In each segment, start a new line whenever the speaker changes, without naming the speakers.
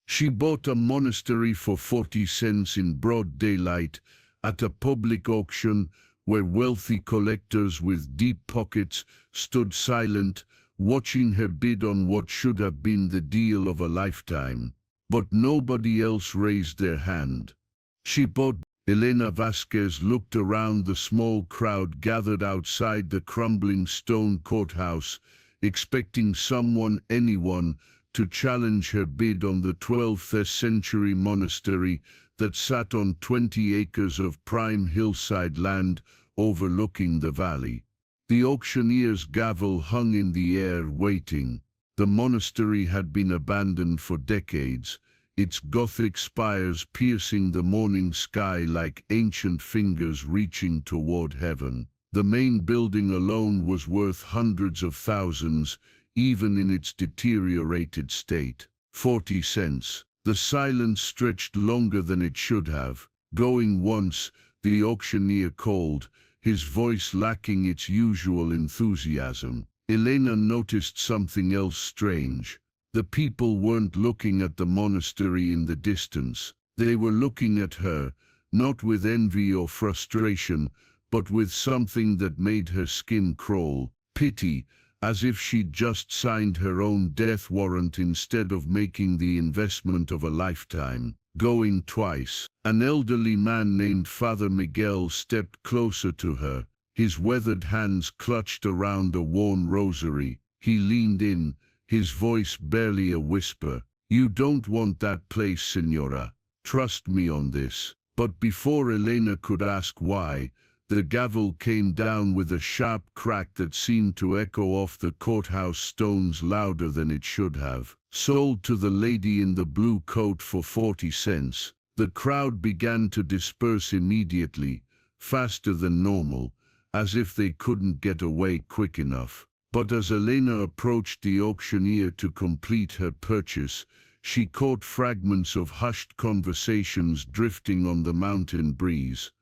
She bought a monastery for 40 cents in broad daylight at a public auction where wealthy collectors with deep pockets stood silent, watching her bid on what should have been the deal of a lifetime. But nobody else raised their hand. She bought. Elena Vasquez looked around the small crowd gathered outside the crumbling stone courthouse, expecting someone, anyone, to challenge her bid on the 12th century monastery that sat on 20 acres of prime hillside land overlooking the valley. The auctioneer's gavel hung in the air waiting. The monastery had been abandoned for decades, its Gothic spires piercing the morning sky like ancient fingers reaching toward heaven. The main building alone was worth hundreds of thousands, even in its deteriorated state. 40 cents. The silence stretched longer than it should have. Going once, the auctioneer called, his voice lacking its usual enthusiasm. Elena noticed something else strange. The people weren't looking at the monastery in the distance. They were looking at her, not with envy or frustration, but with something that made her skin crawl. Pity, as if she'd just signed her own death warrant instead of making the investment of a lifetime. Going twice. An elderly man named Father Miguel stepped closer to her, his weathered hands clutched around a worn rosary. He leaned in, his voice barely a whisper. "You don't want that place, Senora. Trust me on this." But before Elena could ask why, the gavel came down with a sharp crack that seemed to echo off the courthouse stones louder than it should have. "Sold to the lady in the blue coat for 40 cents. The crowd began to disperse immediately, faster than normal, as if they couldn't get away quick enough. But as Elena approached the auctioneer to complete her purchase, she caught fragments of hushed conversations drifting on the mountain breeze.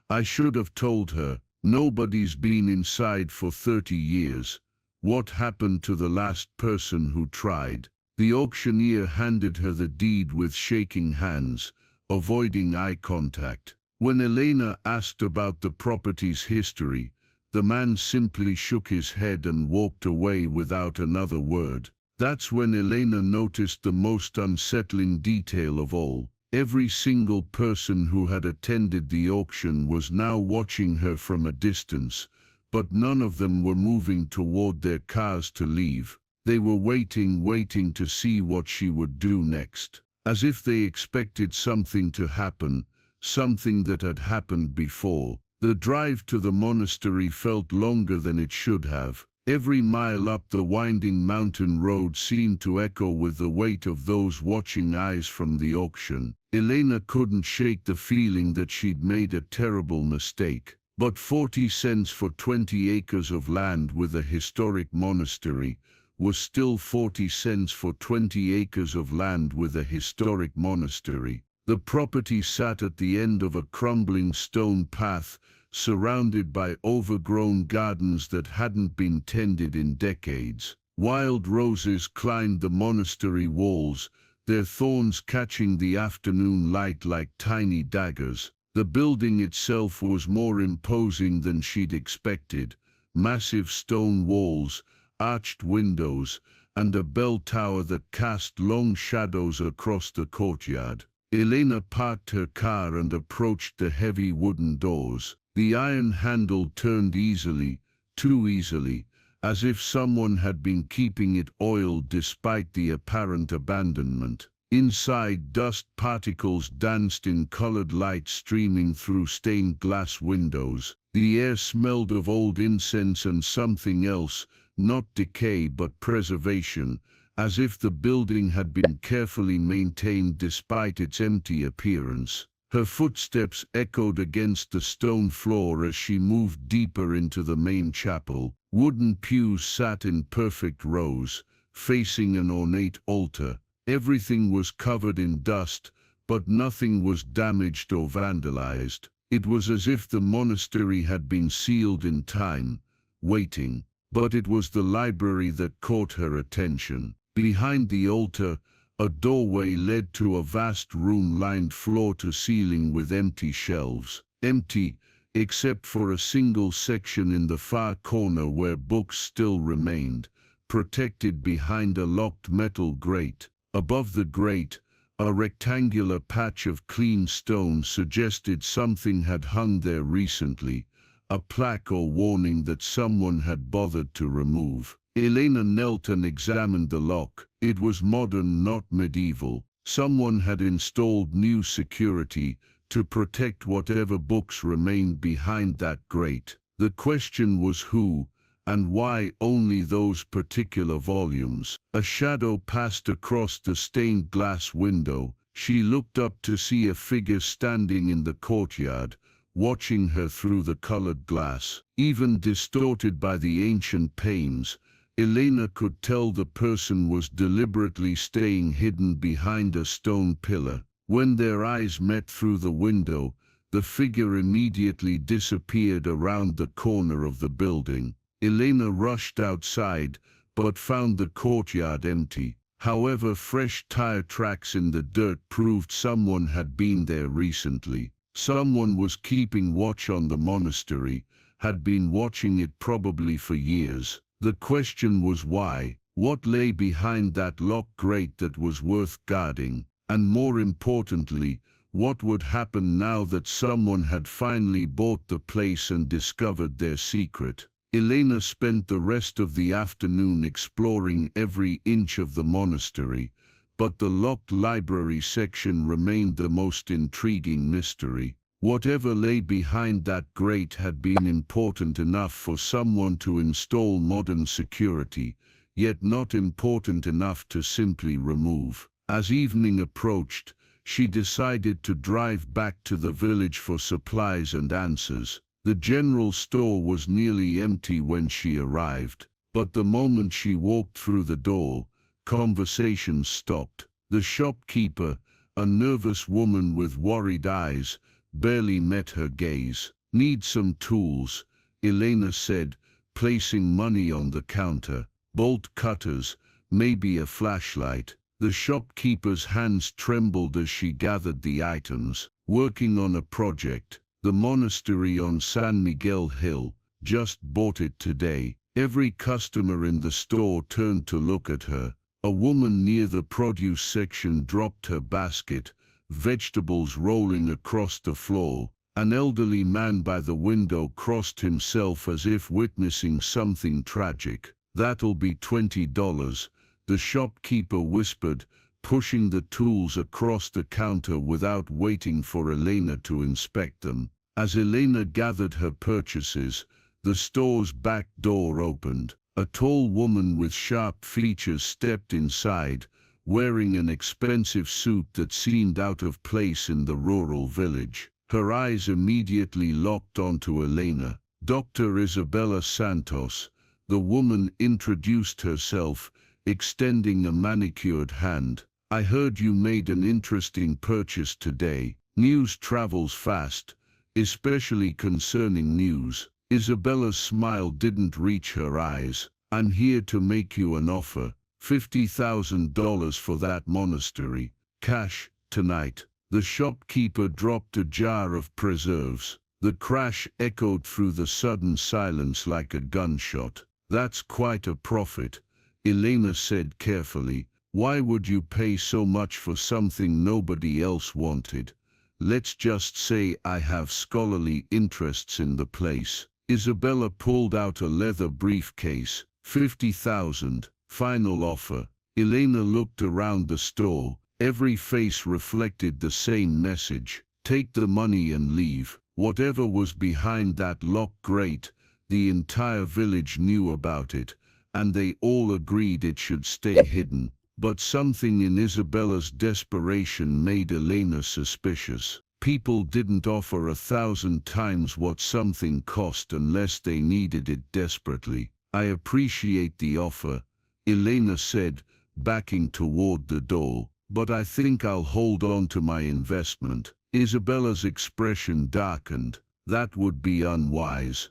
"I should have told her. Nobody's been inside for 30 years. What happened to the last person who tried?" The auctioneer handed her the deed with shaking hands, avoiding eye contact. When Elena asked about the property's history, the man simply shook his head and walked away without another word. That's when Elena noticed the most unsettling detail of all. Every single person who had attended the auction was now watching her from a distance, but none of them were moving toward their cars to leave. They were waiting to see what she would do next, as if they expected something to happen, something that had happened before. The drive to the monastery felt longer than it should have. Every mile up the winding mountain road seemed to echo with the weight of those watching eyes from the auction. Elena couldn't shake the feeling that she'd made a terrible mistake. But 40 cents for 20 acres of land with a historic monastery was still 40 cents for 20 acres of land with a historic monastery. The property sat at the end of a crumbling stone path, surrounded by overgrown gardens that hadn't been tended in decades. Wild roses climbed the monastery walls, their thorns catching the afternoon light like tiny daggers. The building itself was more imposing than she'd expected. Massive stone walls, arched windows, and a bell tower that cast long shadows across the courtyard. Elena parked her car and approached the heavy wooden doors. The iron handle turned easily, too easily, as if someone had been keeping it oiled despite the apparent abandonment. Inside, dust particles danced in colored light streaming through stained glass windows. The air smelled of old incense and something else, not decay but preservation, as if the building had been carefully maintained despite its empty appearance. Her footsteps echoed against the stone floor as she moved deeper into the main chapel. Wooden pews sat in perfect rows, facing an ornate altar. Everything was covered in dust, but nothing was damaged or vandalized. It was as if the monastery had been sealed in time, waiting. But it was the library that caught her attention. Behind the altar, A doorway led to a vast room lined floor to ceiling with empty shelves. Empty, except for a single section in the far corner where books still remained, protected behind a locked metal grate. Above the grate, a rectangular patch of clean stone suggested something had hung there recently, a plaque or warning that someone had bothered to remove. Elena knelt and examined the lock. It was modern, not medieval. Someone had installed new security to protect whatever books remained behind that grate. The question was who, and why only those particular volumes. A shadow passed across the stained glass window. She looked up to see a figure standing in the courtyard, watching her through the colored glass. Even distorted by the ancient panes, Elena could tell the person was deliberately staying hidden behind a stone pillar. When their eyes met through the window, the figure immediately disappeared around the corner of the building. Elena rushed outside, but found the courtyard empty. However, fresh tire tracks in the dirt proved someone had been there recently. Someone was keeping watch on the monastery, had been watching it probably for years. The question was why, what lay behind that locked grate that was worth guarding, and more importantly, what would happen now that someone had finally bought the place and discovered their secret. Elena spent the rest of the afternoon exploring every inch of the monastery, but the locked library section remained the most intriguing mystery. Whatever lay behind that grate had been important enough for someone to install modern security, yet not important enough to simply remove. As evening approached, she decided to drive back to the village for supplies and answers. The general store was nearly empty when she arrived, but the moment she walked through the door, conversation stopped. The shopkeeper, a nervous woman with worried eyes, barely met her gaze. "Need some tools," Elena said, placing money on the counter. "Bolt cutters, maybe a flashlight." The shopkeeper's hands trembled as she gathered the items. "Working on a project. The monastery on San Miguel Hill. Just bought it today." Every customer in the store turned to look at her. A woman near the produce section dropped her basket, vegetables rolling across the floor. An elderly man by the window crossed himself as if witnessing something tragic. "That'll be $20, the shopkeeper whispered, pushing the tools across the counter without waiting for Elena to inspect them. As Elena gathered her purchases, the store's back door opened. A tall woman with sharp features stepped inside, wearing an expensive suit that seemed out of place in the rural village. Her eyes immediately locked onto Elena. "Dr. Isabella Santos," the woman introduced herself, extending a manicured hand. "I heard you made an interesting purchase today. News travels fast, especially concerning news." Isabella's smile didn't reach her eyes. "I'm here to make you an offer. $50,000 for that monastery. Cash, tonight." The shopkeeper dropped a jar of preserves. The crash echoed through the sudden silence like a gunshot. "That's quite a profit," Elena said carefully. "Why would you pay so much for something nobody else wanted? Let's just say I have scholarly interests in the place." Isabella pulled out a leather briefcase. $50,000, final offer. Elena looked around the store. Every face reflected the same message. Take the money and leave. Whatever was behind that locked grate, the entire village knew about it, and they all agreed it should stay hidden. But something in Isabella's desperation made Elena suspicious. People didn't offer 1,000 times what something cost unless they needed it desperately. "I appreciate the offer," Elena said, backing toward the door, "but I think I'll hold on to my investment." Isabella's expression darkened. "That would be unwise.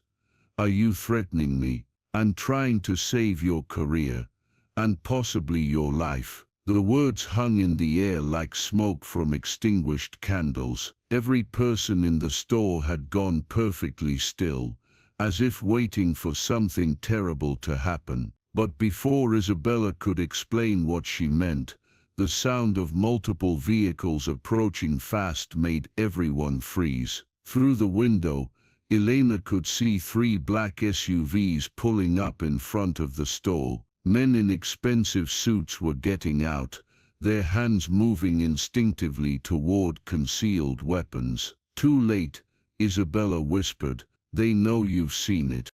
Are you threatening me? I'm trying to save your career, and possibly your life." The words hung in the air like smoke from extinguished candles. Every person in the store had gone perfectly still, as if waiting for something terrible to happen. But before Isabella could explain what she meant, the sound of multiple vehicles approaching fast made everyone freeze. Through the window, Elena could see 3 black SUVs pulling up in front of the store. Men in expensive suits were getting out, their hands moving instinctively toward concealed weapons. "Too late," Isabella whispered. "They know you've seen it."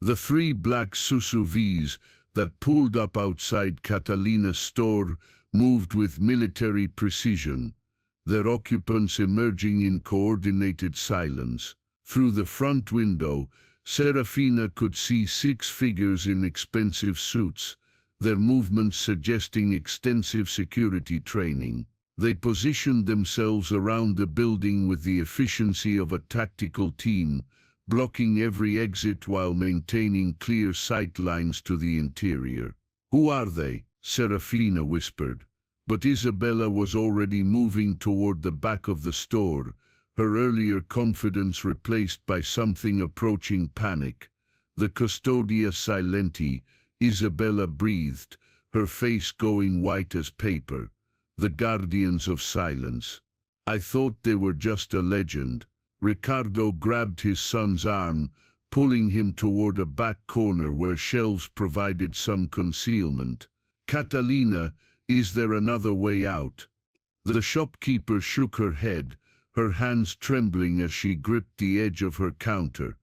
The 3 black SUVs that pulled up outside Catalina's store moved with military precision, their occupants emerging in coordinated silence. Through the front window, Serafina could see 6 figures in expensive suits, their movements suggesting extensive security training. They positioned themselves around the building with the efficiency of a tactical team, blocking every exit while maintaining clear sight lines to the interior. "Who are they?" Serafina whispered. But Isabella was already moving toward the back of the store, her earlier confidence replaced by something approaching panic. "The Custodia Silenti," Isabella breathed, her face going white as paper. "The Guardians of Silence. I thought they were just a legend." Ricardo grabbed his son's arm, pulling him toward a back corner where shelves provided some concealment. "Catalina, is there another way out?" The shopkeeper shook her head, her hands trembling as she gripped the edge of her counter.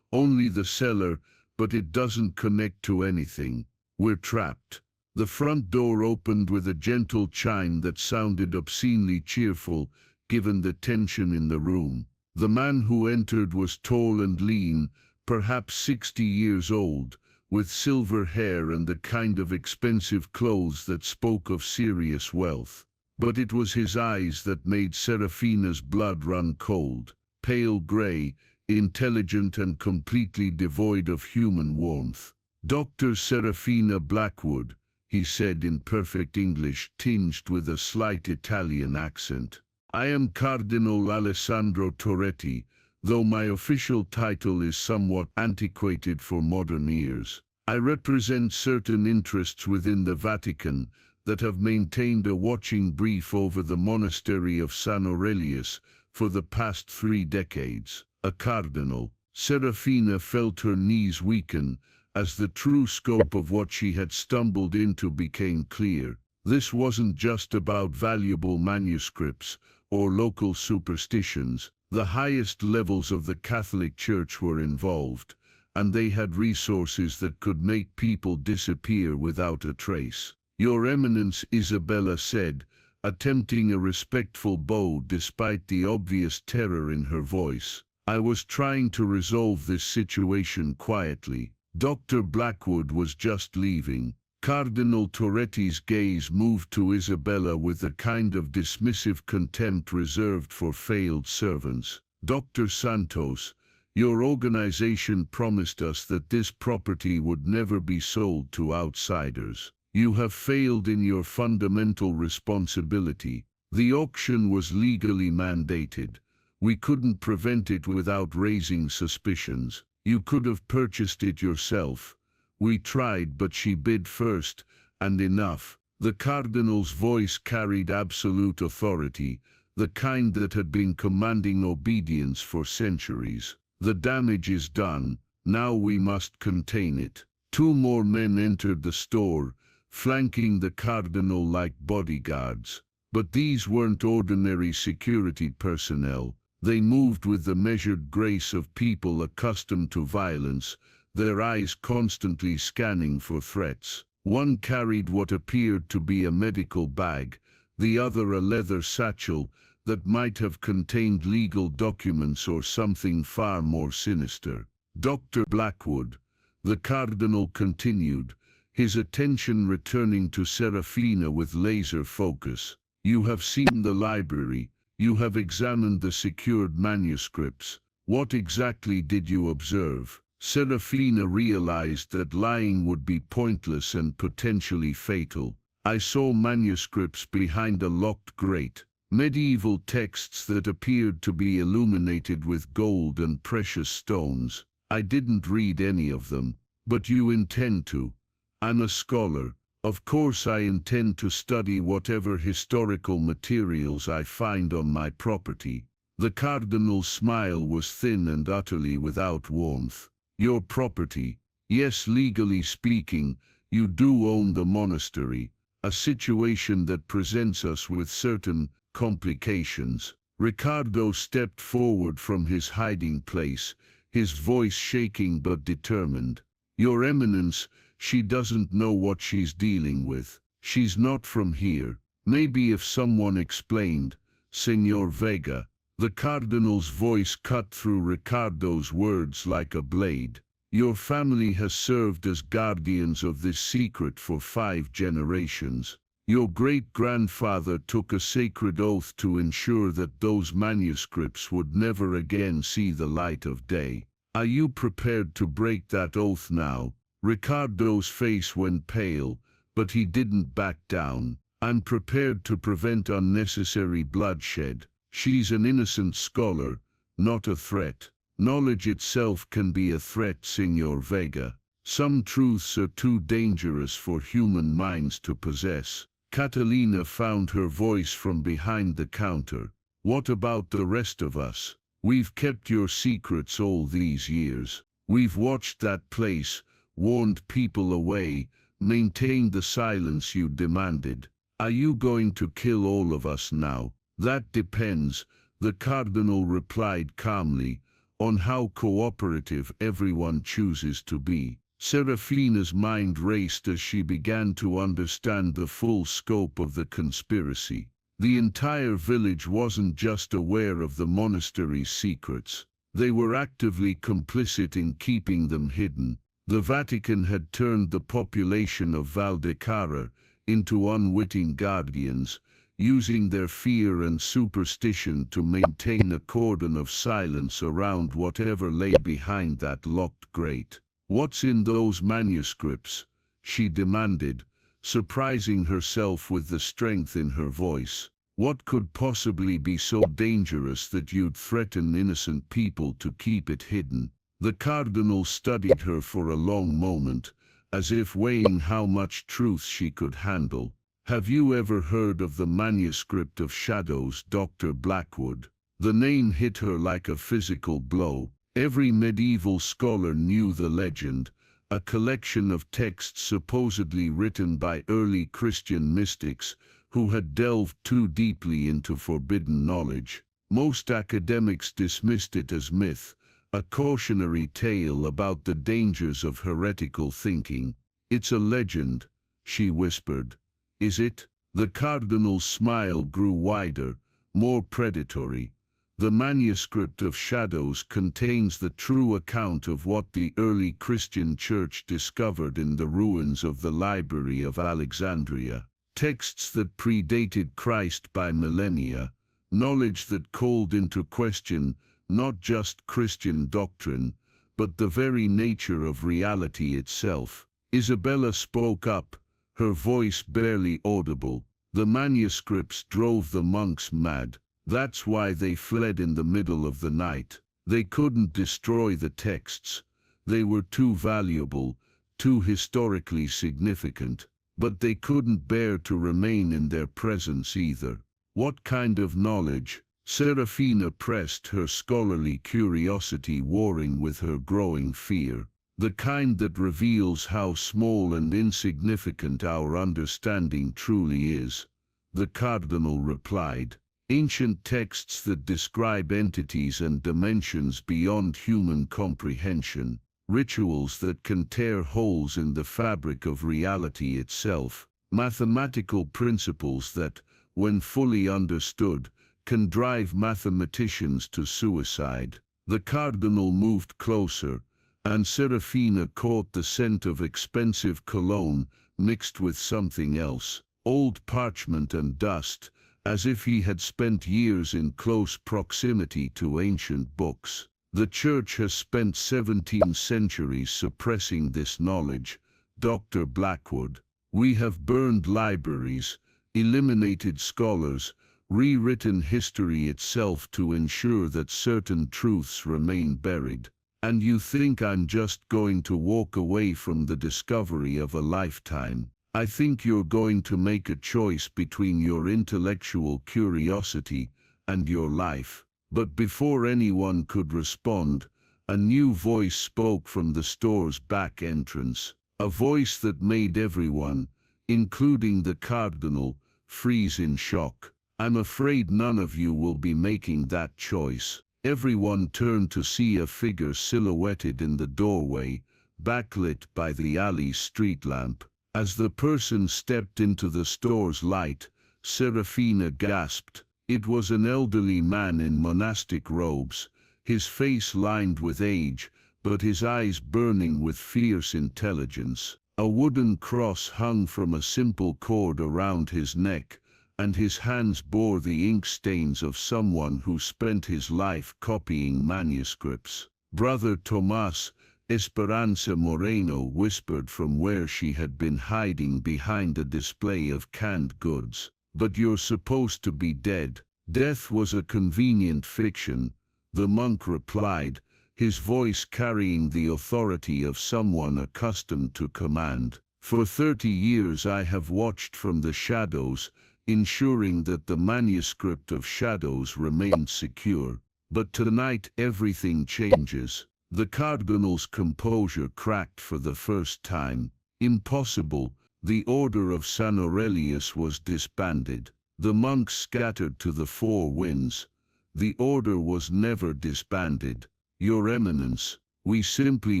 "Only the cellar, but it doesn't connect to anything. We're trapped." The front door opened with a gentle chime that sounded obscenely cheerful, given the tension in the room. The man who entered was tall and lean, perhaps 60 years old, with silver hair and the kind of expensive clothes that spoke of serious wealth. But it was his eyes that made Serafina's blood run cold. Pale gray, intelligent and completely devoid of human warmth. "Dr. Serafina Blackwood," he said in perfect English tinged with a slight Italian accent. "I am Cardinal Alessandro Torretti, though my official title is somewhat antiquated for modern ears. I represent certain interests within the Vatican that have maintained a watching brief over the monastery of San Aurelius for the past 3 decades. A cardinal." Serafina felt her knees weaken as the true scope of what she had stumbled into became clear. This wasn't just about valuable manuscripts or local superstitions. The highest levels of the Catholic Church were involved, and they had resources that could make people disappear without a trace. "Your Eminence," Isabella said, attempting a respectful bow despite the obvious terror in her voice. "I was trying to resolve this situation quietly." Dr. Blackwood was just leaving. Cardinal Torretti's gaze moved to Isabella with a kind of dismissive contempt reserved for failed servants. "Dr. Santos, your organization promised us that this property would never be sold to outsiders. You have failed in your fundamental responsibility. The auction was legally mandated. We couldn't prevent it without raising suspicions. You could have purchased it yourself. We tried, but she bid first, and enough." The cardinal's voice carried absolute authority, the kind that had been commanding obedience for centuries. "The damage is done, now we must contain it." 2 more men entered the store, flanking the cardinal like bodyguards. But these weren't ordinary security personnel. They moved with the measured grace of people accustomed to violence, their eyes constantly scanning for threats. One carried what appeared to be a medical bag, the other a leather satchel that might have contained legal documents or something far more sinister. "Dr. Blackwood," the cardinal continued, his attention returning to Serafina with laser focus. "You have seen the library, you have examined the secured manuscripts. What exactly did you observe?" Serafina realized that lying would be pointless and potentially fatal. I saw manuscripts behind a locked grate, medieval texts that appeared to be illuminated with gold and precious stones. I didn't read any of them, but you intend to. I'm a scholar. Of course I intend to study whatever historical materials I find on my property. The cardinal's smile was thin and utterly without warmth. Your property? Yes, legally speaking, you do own the monastery, a situation that presents us with certain complications. Ricardo stepped forward from his hiding place, his voice shaking but determined. Your Eminence, she doesn't know what she's dealing with. She's not from here. Maybe if someone explained, Senor Vega. The cardinal's voice cut through Ricardo's words like a blade. Your family has served as guardians of this secret for 5 generations. Your great-grandfather took a sacred oath to ensure that those manuscripts would never again see the light of day. Are you prepared to break that oath now? Ricardo's face went pale, but he didn't back down. I'm prepared to prevent unnecessary bloodshed. She's an innocent scholar, not a threat. Knowledge itself can be a threat, Senor Vega. Some truths are too dangerous for human minds to possess. Catalina found her voice from behind the counter. What about the rest of us? We've kept your secrets all these years. We've watched that place, warned people away, maintained the silence you demanded. Are you going to kill all of us now? That depends, the cardinal replied calmly, on how cooperative everyone chooses to be. Serafina's mind raced as she began to understand the full scope of the conspiracy. The entire village wasn't just aware of the monastery's secrets. They were actively complicit in keeping them hidden. The Vatican had turned the population of Valdecara into unwitting guardians, using their fear and superstition to maintain a cordon of silence around whatever lay behind that locked grate. What's in those manuscripts? She demanded, surprising herself with the strength in her voice. What could possibly be so dangerous that you'd threaten innocent people to keep it hidden? The cardinal studied her for a long moment, as if weighing how much truth she could handle. Have you ever heard of the Manuscript of Shadows, Dr. Blackwood? The name hit her like a physical blow. Every medieval scholar knew the legend, a collection of texts supposedly written by early Christian mystics who had delved too deeply into forbidden knowledge. Most academics dismissed it as myth, a cautionary tale about the dangers of heretical thinking. It's a legend, she whispered. Is it? The cardinal's smile grew wider, more predatory. The Manuscript of Shadows contains the true account of what the early Christian church discovered in the ruins of the Library of Alexandria. Texts that predated Christ by millennia, knowledge that called into question not just Christian doctrine, but the very nature of reality itself. Isabella spoke up, her voice barely audible. The manuscripts drove the monks mad. That's why they fled in the middle of the night. They couldn't destroy the texts. They were too valuable, too historically significant. But they couldn't bear to remain in their presence either. What kind of knowledge? Serafina pressed, her scholarly curiosity warring with her growing fear. The kind that reveals how small and insignificant our understanding truly is, the cardinal replied. Ancient texts that describe entities and dimensions beyond human comprehension, rituals that can tear holes in the fabric of reality itself, mathematical principles that, when fully understood, can drive mathematicians to suicide. The cardinal moved closer, and Serafina caught the scent of expensive cologne mixed with something else, old parchment and dust, as if he had spent years in close proximity to ancient books. The Church has spent 17 centuries suppressing this knowledge, Dr. Blackwood. We have burned libraries, eliminated scholars, rewritten history itself to ensure that certain truths remain buried. And you think I'm just going to walk away from the discovery of a lifetime? I think you're going to make a choice between your intellectual curiosity and your life." But before anyone could respond, a new voice spoke from the store's back entrance, a voice that made everyone, including the cardinal, freeze in shock. "I'm afraid none of you will be making that choice." Everyone turned to see a figure silhouetted in the doorway, backlit by the alley's street lamp. As the person stepped into the store's light, Serafina gasped. It was an elderly man in monastic robes, his face lined with age, but his eyes burning with fierce intelligence. A wooden cross hung from a simple cord around his neck, and his hands bore the ink stains of someone who spent his life copying manuscripts. "Brother Tomas," Esperanza Moreno whispered from where she had been hiding behind a display of canned goods. "But you're supposed to be dead." "Death was a convenient fiction," the monk replied, his voice carrying the authority of someone accustomed to command. "For 30 years I have watched from the shadows, ensuring that the manuscript of shadows remained secure. But tonight everything changes." The cardinal's composure cracked for the first time. "Impossible. The Order of San Aurelius was disbanded." The monks scattered to the four winds. "The order was never disbanded, Your Eminence. We simply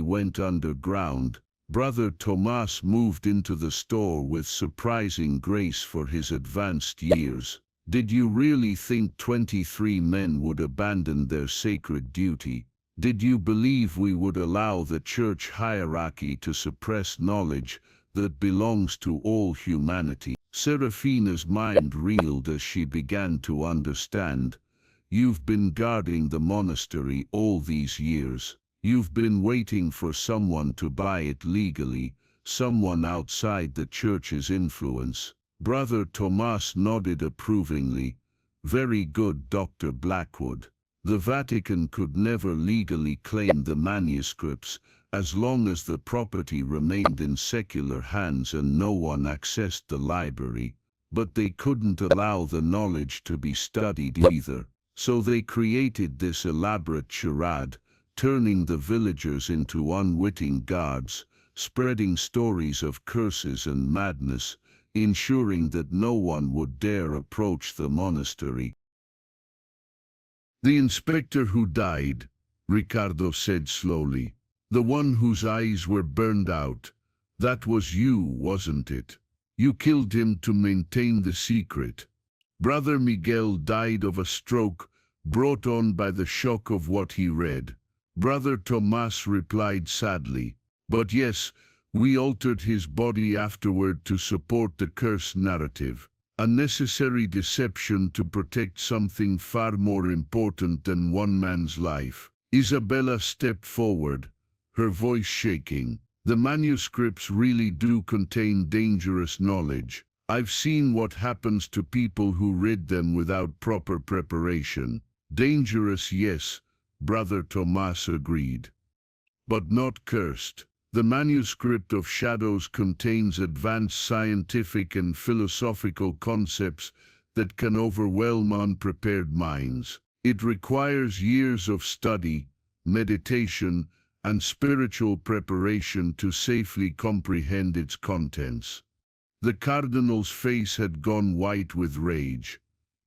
went underground." Brother Tomas moved into the store with surprising grace for his advanced years. "Did you really think 23 men would abandon their sacred duty? Did you believe we would allow the church hierarchy to suppress knowledge that belongs to all humanity?" Serafina's mind reeled as she began to understand. "You've been guarding the monastery all these years. You've been waiting for someone to buy it legally, someone outside the church's influence." Brother Tomas nodded approvingly. "Very good, Dr. Blackwood. The Vatican could never legally claim the manuscripts as long as the property remained in secular hands and no one accessed the library. But they couldn't allow the knowledge to be studied either. So they created this elaborate charade, turning the villagers into unwitting guards, spreading stories of curses and madness, ensuring that no one would dare approach the monastery." "The inspector who died," Ricardo said slowly. "The one whose eyes were burned out. That was you, wasn't it? You killed him to maintain the secret." Brother Miguel died of a stroke brought on by the shock of what he read. Brother Tomas replied sadly, "But yes, we altered his body afterward to support the curse narrative. A necessary deception to protect something far more important than one man's life." Isabella stepped forward, her voice shaking. "The manuscripts really do contain dangerous knowledge. I've seen what happens to people who read them without proper preparation." "Dangerous, yes," Brother Tomas agreed. "But not cursed. The manuscript of shadows contains advanced scientific and philosophical concepts that can overwhelm unprepared minds. It requires years of study, meditation, and spiritual preparation to safely comprehend its contents." The cardinal's face had gone white with rage.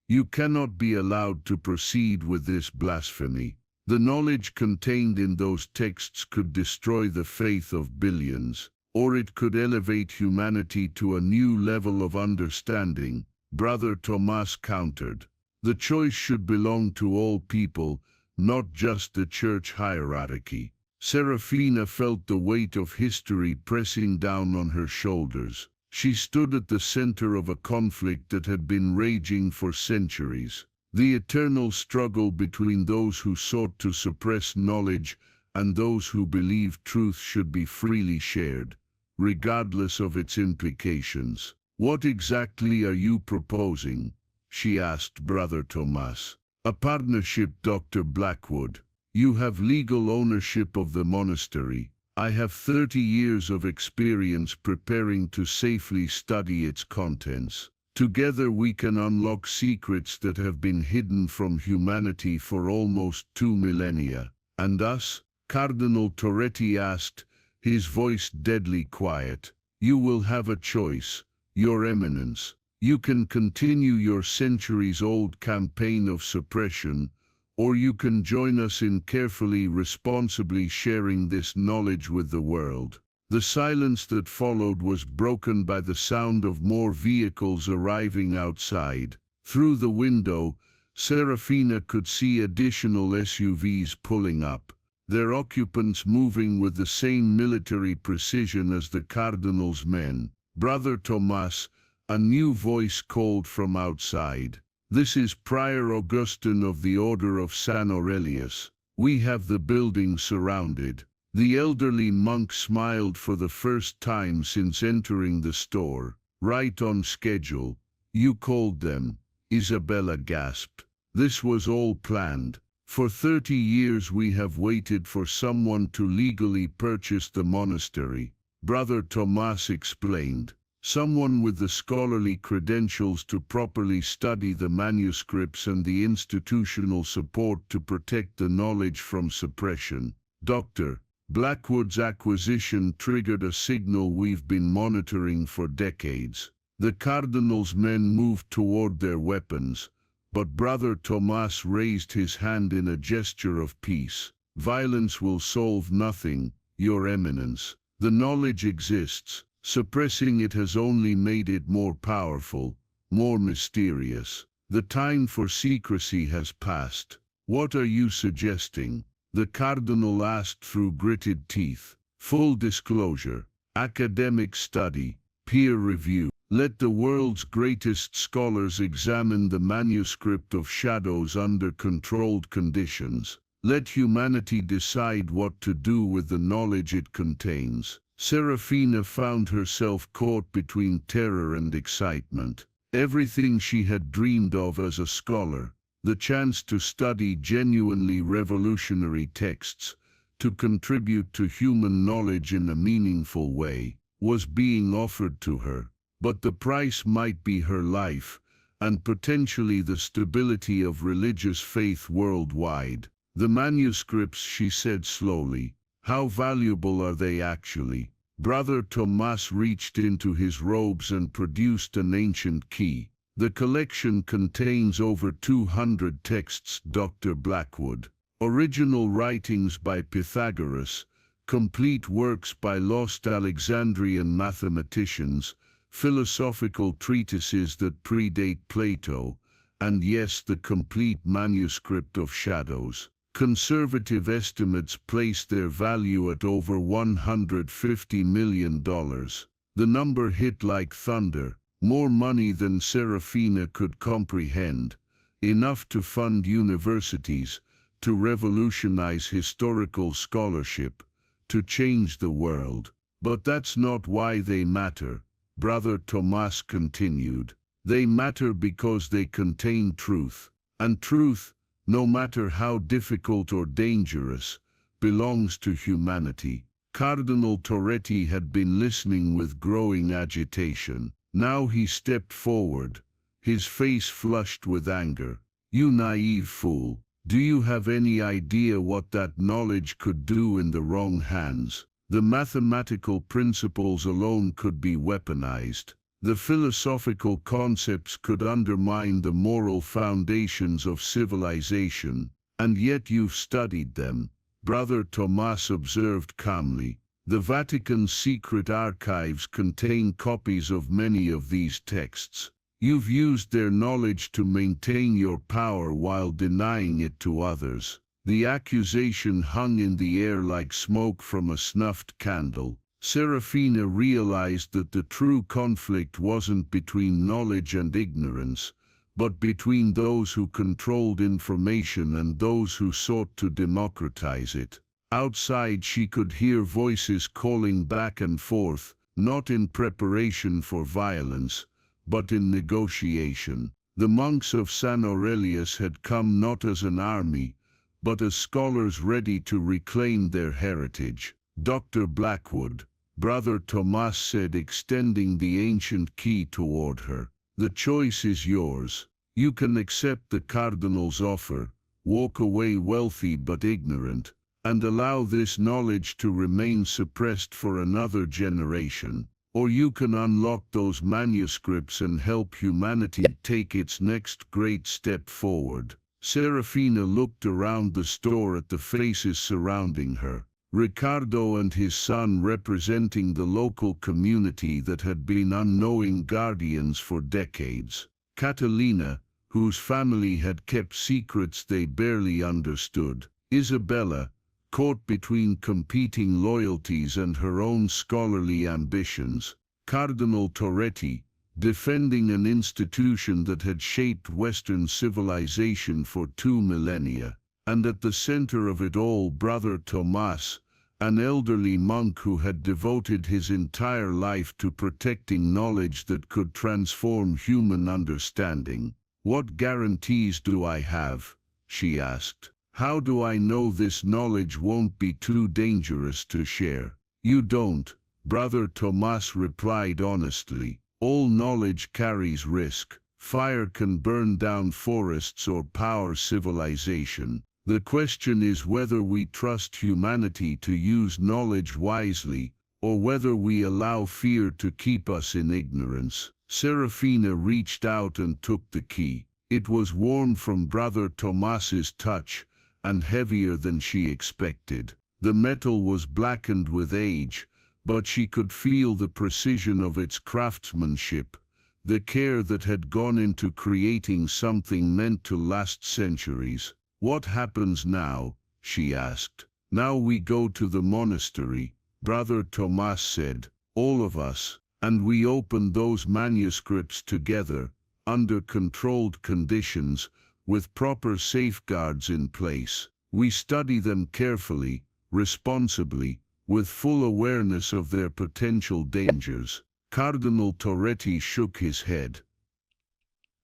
"You cannot be allowed to proceed with this blasphemy. The knowledge contained in those texts could destroy the faith of billions, or it could elevate humanity to a new level of understanding," Brother Tomas countered. "The choice should belong to all people, not just the church hierarchy." Serafina felt the weight of history pressing down on her shoulders. She stood at the center of a conflict that had been raging for centuries. The eternal struggle between those who sought to suppress knowledge and those who believed truth should be freely shared. regardless of its implications. "What exactly are you proposing?" she asked Brother Tomas. "A partnership, Dr. Blackwood. You have legal ownership of the monastery. I have 30 years of experience preparing to safely study its contents. Together we can unlock secrets that have been hidden from humanity for almost 2 millennia. And us?" Cardinal Torretti asked, his voice deadly quiet. "You will have a choice, Your Eminence. You can continue your centuries-old campaign of suppression, or you can join us in carefully, responsibly sharing this knowledge with the world." The silence that followed was broken by the sound of more vehicles arriving outside. Through the window, Serafina could see additional SUVs pulling up, their occupants moving with the same military precision as the Cardinal's men. "Brother Tomas," a new voice called from outside. "This is Prior Augustine of the Order of San Aurelius. We have the building surrounded." The elderly monk smiled for the first time since entering the store. "Right on schedule. You called them," Isabella gasped. "This was all planned. For 30 years we have waited for someone to legally purchase the monastery," Brother Tomas explained. "Someone with the scholarly credentials to properly study the manuscripts and the institutional support to protect the knowledge from suppression. Dr. Blackwood's acquisition triggered a signal we've been monitoring for decades." The Cardinal's men moved toward their weapons, but Brother Tomas raised his hand in a gesture of peace. "Violence will solve nothing, Your Eminence. The knowledge exists. Suppressing it has only made it more powerful, more mysterious. The time for secrecy has passed." "What are you suggesting?" the Cardinal asked through gritted teeth. "Full disclosure, academic study, peer review. Let the world's greatest scholars examine the manuscript of shadows under controlled conditions. Let humanity decide what to do with the knowledge it contains." Serafina found herself caught between terror and excitement. Everything she had dreamed of as a scholar, the chance to study genuinely revolutionary texts, to contribute to human knowledge in a meaningful way, was being offered to her. But the price might be her life, and potentially the stability of religious faith worldwide. "The manuscripts," she said slowly. "How valuable are they actually?" Brother Tomas reached into his robes and produced an ancient key. "The collection contains over 200 texts, Dr. Blackwood. Original writings by Pythagoras, complete works by lost Alexandrian mathematicians, philosophical treatises that predate Plato, and yes, the complete manuscript of shadows. Conservative estimates place their value at over $150 million. The number hit like thunder. More money than Serafina could comprehend, enough to fund universities, to revolutionize historical scholarship, to change the world. But that's not why they matter, Brother Tomas continued. They matter because they contain truth. And truth, no matter how difficult or dangerous, belongs to humanity. Cardinal Torretti had been listening with growing agitation. Now he stepped forward, his face flushed with anger. "You naive fool, do you have any idea what that knowledge could do in the wrong hands? The mathematical principles alone could be weaponized. The philosophical concepts could undermine the moral foundations of civilization, and yet you've studied them," Brother Tomas observed calmly. "The Vatican's secret archives contain copies of many of these texts. You've used their knowledge to maintain your power while denying it to others." The accusation hung in the air like smoke from a snuffed candle. Serafina realized that the true conflict wasn't between knowledge and ignorance, but between those who controlled information and those who sought to democratize it. Outside she could hear voices calling back and forth, not in preparation for violence, but in negotiation. The monks of San Aurelius had come not as an army, but as scholars ready to reclaim their heritage. Dr. Blackwood, Brother Tomas said, extending the ancient key toward her. The choice is yours. You can accept the cardinal's offer, walk away wealthy but ignorant, and allow this knowledge to remain suppressed for another generation. Or you can unlock those manuscripts and help humanity take its next great step forward. Serafina looked around the store at the faces surrounding her. Ricardo and his son, representing the local community that had been unknowing guardians for decades. Catalina, whose family had kept secrets they barely understood. Isabella, caught between competing loyalties and her own scholarly ambitions. Cardinal Torretti, defending an institution that had shaped Western civilization for 2 millennia. And at the center of it all, Brother Tomas, an elderly monk who had devoted his entire life to protecting knowledge that could transform human understanding. "What guarantees do I have?" she asked. "How do I know this knowledge won't be too dangerous to share?" "You don't," Brother Tomas replied honestly. "All knowledge carries risk. Fire can burn down forests or power civilization. The question is whether we trust humanity to use knowledge wisely, or whether we allow fear to keep us in ignorance." Serafina reached out and took the key. It was warm from Brother Tomas's touch, and heavier than she expected. The metal was blackened with age, but she could feel the precision of its craftsmanship, the care that had gone into creating something meant to last centuries. "What happens now?" she asked. "Now we go to the monastery," Brother Tomas said. "All of us. And we open those manuscripts together, under controlled conditions, with proper safeguards in place. We study them carefully, responsibly, with full awareness of their potential dangers." Cardinal Torretti shook his head.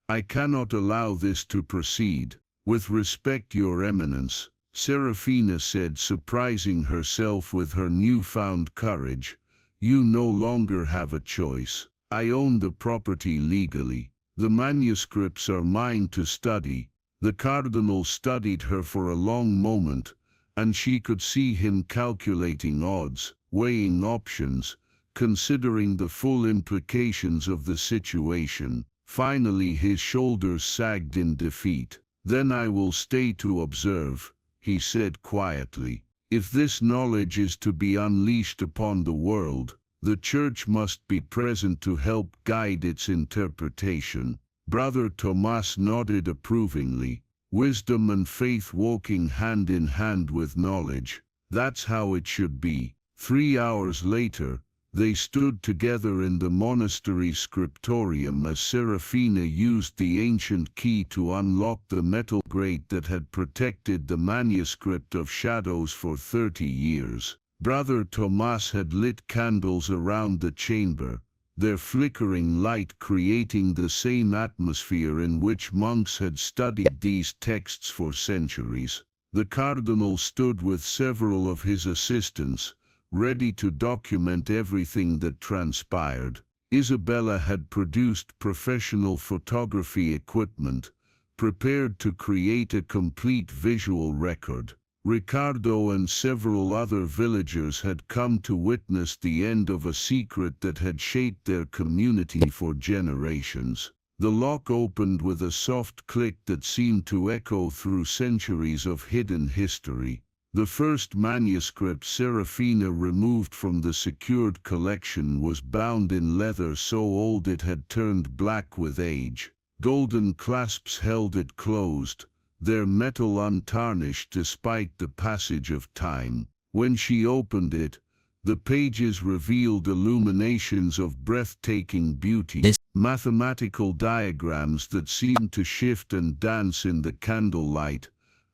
"I cannot allow this to proceed. With respect, Your Eminence," Serafina said, surprising herself with her newfound courage, "you no longer have a choice. I own the property legally. The manuscripts are mine to study." The cardinal studied her for a long moment, and she could see him calculating odds, weighing options, considering the full implications of the situation. Finally his shoulders sagged in defeat. "Then I will stay to observe," he said quietly. "If this knowledge is to be unleashed upon the world, the Church must be present to help guide its interpretation." Brother Tomas nodded approvingly. Wisdom and faith walking hand in hand with knowledge. That's how it should be. 3 hours later, they stood together in the monastery scriptorium as Serafina used the ancient key to unlock the metal grate that had protected the manuscript of shadows for 30 years. Brother Tomas had lit candles around the chamber, their flickering light creating the same atmosphere in which monks had studied these texts for centuries. The cardinal stood with several of his assistants, ready to document everything that transpired. Isabella had produced professional photography equipment, prepared to create a complete visual record. Ricardo and several other villagers had come to witness the end of a secret that had shaped their community for generations. The lock opened with a soft click that seemed to echo through centuries of hidden history. The first manuscript Serafina removed from the secured collection was bound in leather so old it had turned black with age. Golden clasps held it closed, their metal untarnished despite the passage of time. When she opened it, the pages revealed illuminations of breathtaking beauty, mathematical diagrams that seemed to shift and dance in the candlelight,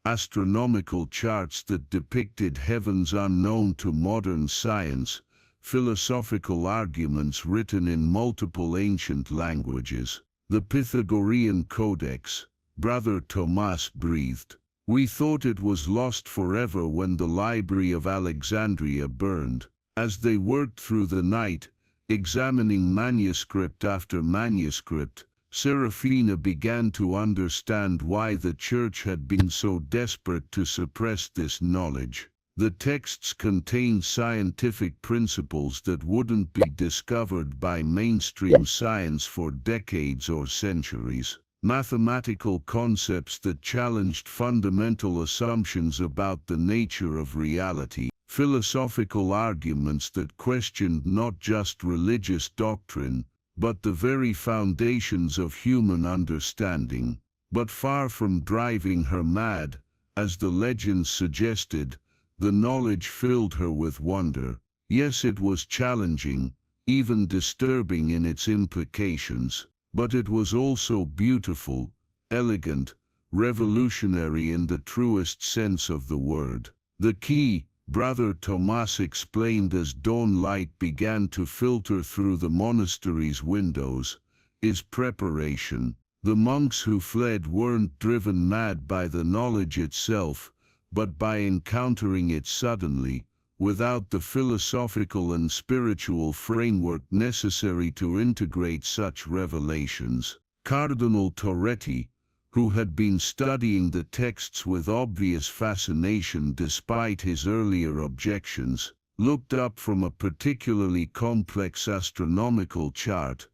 astronomical charts that depicted heavens unknown to modern science, philosophical arguments written in multiple ancient languages. The Pythagorean Codex, Brother Tomas breathed. We thought it was lost forever when the Library of Alexandria burned. As they worked through the night, examining manuscript after manuscript, Serafina began to understand why the Church had been so desperate to suppress this knowledge. The texts contained scientific principles that wouldn't be discovered by mainstream science for decades or centuries. Mathematical concepts that challenged fundamental assumptions about the nature of reality. Philosophical arguments that questioned not just religious doctrine, but the very foundations of human understanding. But far from driving her mad, as the legends suggested, the knowledge filled her with wonder. Yes, it was challenging, even disturbing in its implications, but it was also beautiful, elegant, revolutionary in the truest sense of the word. The key, Brother Tomas explained as dawn light began to filter through the monastery's windows, is preparation. The monks who fled weren't driven mad by the knowledge itself, but by encountering it suddenly, without the philosophical and spiritual framework necessary to integrate such revelations. Cardinal Torretti, who had been studying the texts with obvious fascination despite his earlier objections, looked up from a particularly complex astronomical chart.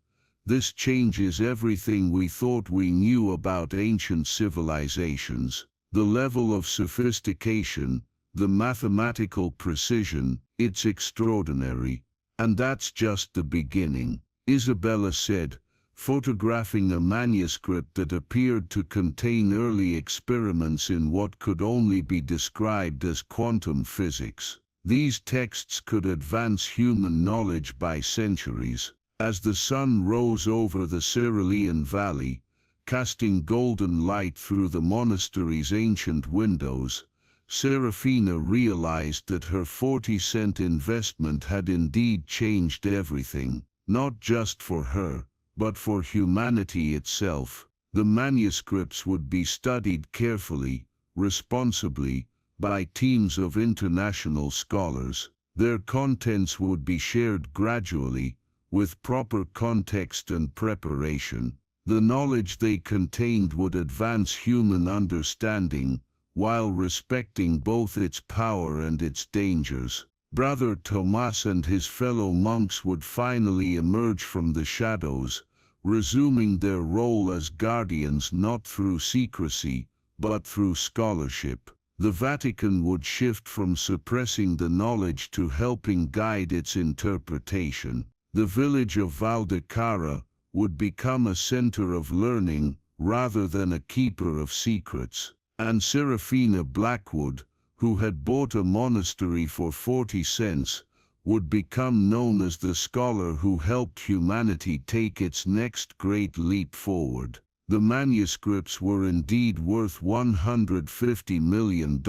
This changes everything we thought we knew about ancient civilizations. The level of sophistication, the mathematical precision, it's extraordinary. And that's just the beginning, Isabella said, photographing a manuscript that appeared to contain early experiments in what could only be described as quantum physics. These texts could advance human knowledge by centuries. As the sun rose over the Cerulean Valley, casting golden light through the monastery's ancient windows, Serafina realized that her 40-cent investment had indeed changed everything, not just for her, but for humanity itself. The manuscripts would be studied carefully, responsibly, by teams of international scholars. Their contents would be shared gradually, with proper context and preparation. The knowledge they contained would advance human understanding, while respecting both its power and its dangers. Brother Tomas and his fellow monks would finally emerge from the shadows, resuming their role as guardians not through secrecy, but through scholarship. The Vatican would shift from suppressing the knowledge to helping guide its interpretation. The village of Valdecara would become a center of learning rather than a keeper of secrets. And Serafina Blackwood, who had bought a monastery for 40 cents, would become known as the scholar who helped humanity take its next great leap forward. The manuscripts were indeed worth $150 million,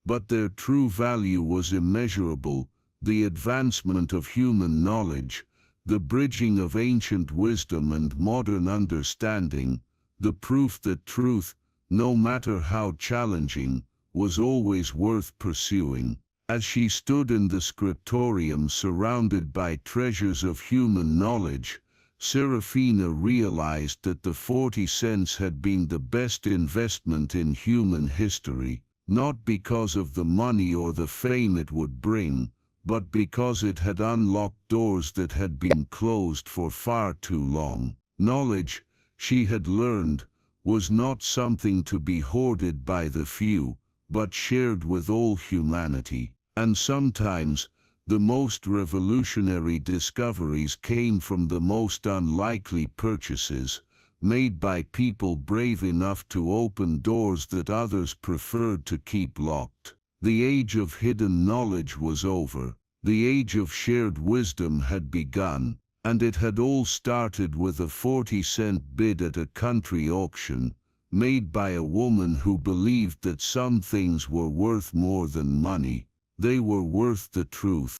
but their true value was immeasurable. The advancement of human knowledge, the bridging of ancient wisdom and modern understanding, the proof that truth, no matter how challenging, was always worth pursuing. As she stood in the scriptorium surrounded by treasures of human knowledge, Serafina realized that the 40 cents had been the best investment in human history, not because of the money or the fame it would bring, but because it had unlocked doors that had been closed for far too long. Knowledge, she had learned, was not something to be hoarded by the few, but shared with all humanity. And sometimes, the most revolutionary discoveries came from the most unlikely purchases, made by people brave enough to open doors that others preferred to keep locked. The age of hidden knowledge was over. The age of shared wisdom had begun, and it had all started with a 40-cent bid at a country auction, made by a woman who believed that some things were worth more than money. They were worth the truth.